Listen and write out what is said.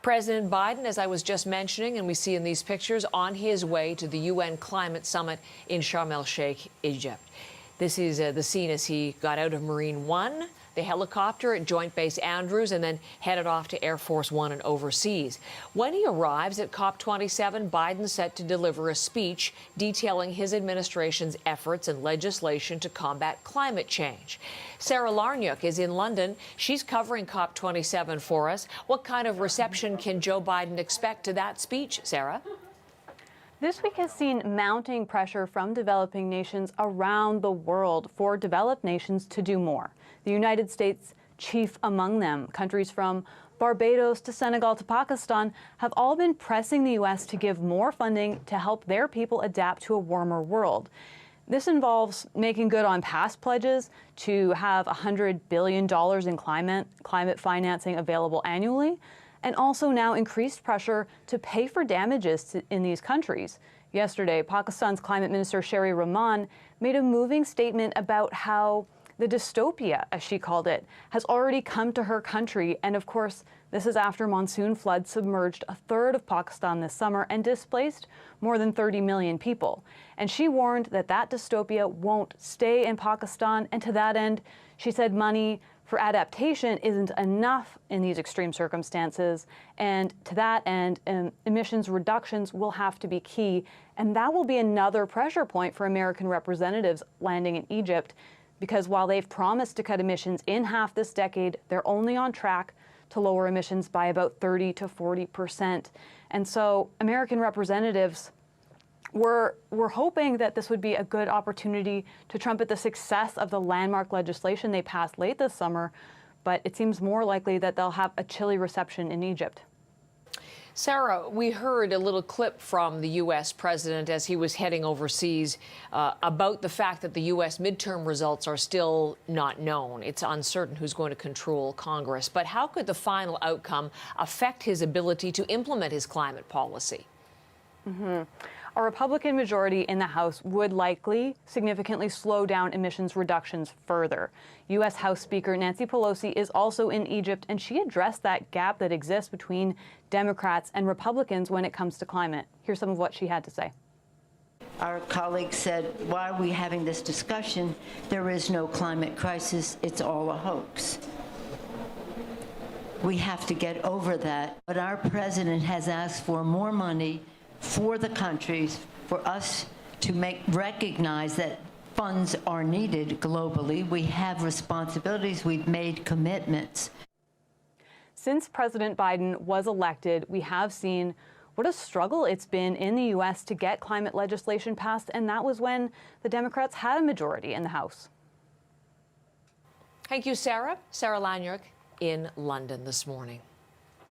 President Biden, as I was just mentioning, and we see in these pictures, on his way to the UN Climate Summit in Sharm el-Sheikh, Egypt. This is the scene as he got out of Marine One, the helicopter at Joint Base Andrews, and then headed off to Air Force One and overseas. When he arrives at COP27, Biden's set to deliver a speech detailing his administration's efforts and legislation to combat climate change. Sarah Larniuk is in London. She's covering COP27 for us. What kind of reception can Joe Biden expect to that speech, Sarah? This week has seen mounting pressure from developing nations around the world for developed nations to do more. The United States chief among them. Countries from Barbados to Senegal to Pakistan have all been pressing the U.S. to give more funding to help their people adapt to a warmer world. This involves making good on past pledges to have $100 billion in climate financing available annually, and also now increased pressure to pay for damages in these countries. Yesterday, Pakistan's Climate Minister Sherry Rahman made a moving statement about how the dystopia, as she called it, has already come to her country. And of course, this is after monsoon floods submerged a third of Pakistan this summer and displaced more than 30 million people. And she warned that that dystopia won't stay in Pakistan. And to that end, she said money for adaptation isn't enough in these extreme circumstances. And to that end, emissions reductions will have to be key. And that will be another pressure point for American representatives landing in Egypt, because while they've promised to cut emissions in half this decade, they're only on track to lower emissions by about 30 to 40%. And so American representatives were hoping that this would be a good opportunity to trumpet the success of the landmark legislation they passed late this summer, but it seems more likely that they'll have a chilly reception in Egypt. Sarah, we heard a little clip from the U.S. president as he was heading overseas about the fact that the U.S. midterm results are still not known. It's uncertain who's going to control Congress. But how could the final outcome affect his ability to implement his climate policy? A Republican majority in the House would likely significantly slow down emissions reductions further. U.S. House Speaker Nancy Pelosi is also in Egypt, and she addressed that gap that exists between Democrats and Republicans when it comes to climate. Here's some of what she had to say. Our colleague said, why are we having this discussion? There is no climate crisis. It's all a hoax. We have to get over that. But our president has asked for more money for the countries, for us to recognize that funds are needed globally. We have responsibilities. We've made commitments. Since President Biden was elected, we have seen what a struggle it's been in the U.S. to get climate legislation passed, and that was when the Democrats had a majority in the House. Thank you, Sarah. Sarah Larniuk in London this morning.